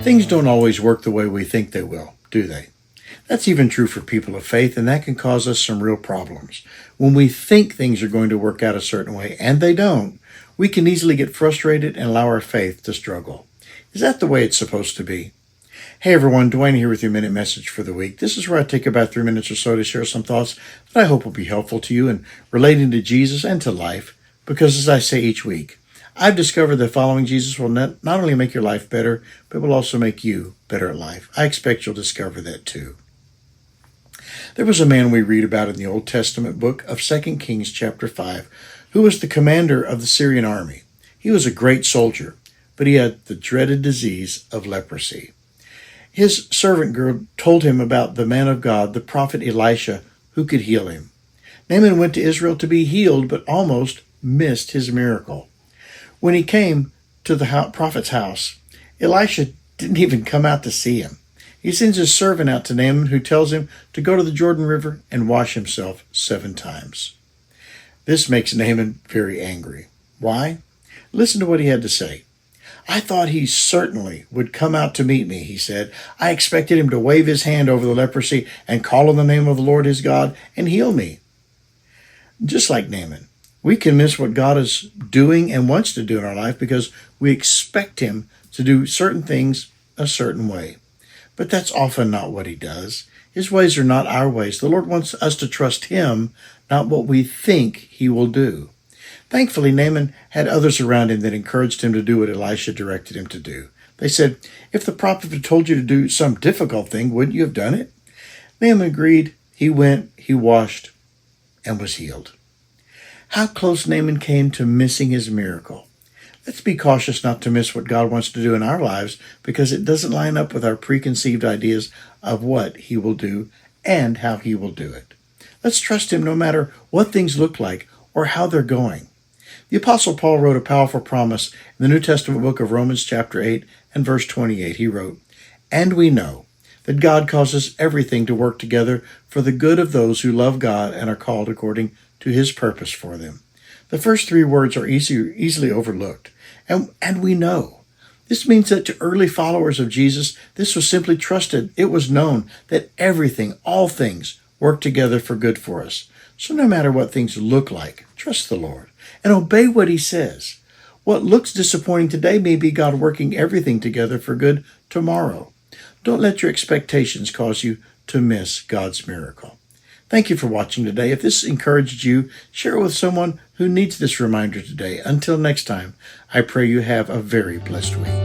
Things don't always work the way we think they will, do they? That's even true for people of faith, and that can cause us some real problems. When we think things are going to work out a certain way, and they don't, we can easily get frustrated and allow our faith to struggle. Is that the way it's supposed to be? Hey everyone, Dwayne here with your Minute Message for the week. This is where I take about 3 minutes or so to share some thoughts that I hope will be helpful to you in relating to Jesus and to life, because as I say each week, I've discovered that following Jesus will not only make your life better, but will also make you better at life. I expect you'll discover that too. There was a man we read about in the Old Testament book of 2 Kings chapter 5, who was the commander of the Syrian army. He was a great soldier, but he had the dreaded disease of leprosy. His servant girl told him about the man of God, the prophet Elisha, who could heal him. Naaman went to Israel to be healed, but almost missed his miracle. When he came to the prophet's house, Elisha didn't even come out to see him. He sends his servant out to Naaman, who tells him to go to the Jordan River and wash himself 7 times. This makes Naaman very angry. Why? Listen to what he had to say. "I thought he certainly would come out to meet me," he said. "I expected him to wave his hand over the leprosy and call on the name of the Lord his God and heal me." Just like Naaman, we can miss what God is doing and wants to do in our life because we expect him to do certain things a certain way. But that's often not what he does. His ways are not our ways. The Lord wants us to trust him, not what we think he will do. Thankfully, Naaman had others around him that encouraged him to do what Elisha directed him to do. They said, "If the prophet had told you to do some difficult thing, wouldn't you have done it?" Naaman agreed. He went, he washed, and was healed. How close Naaman came to missing his miracle. Let's be cautious not to miss what God wants to do in our lives because it doesn't line up with our preconceived ideas of what he will do and how he will do it. Let's trust him no matter what things look like or how they're going. The Apostle Paul wrote a powerful promise in the New Testament book of Romans chapter 8 and verse 28. He wrote, "And we know that God causes everything to work together for the good of those who love God and are called according to his purpose for them." The first 3 words are easily overlooked. And we know. This means that to early followers of Jesus, this was simply trusted. It was known that everything, all things, work together for good for us. So no matter what things look like, trust the Lord and obey what he says. What looks disappointing today may be God working everything together for good tomorrow. Don't let your expectations cause you to miss God's miracle. Thank you for watching today. If this encouraged you, share it with someone who needs this reminder today. Until next time, I pray you have a very blessed week.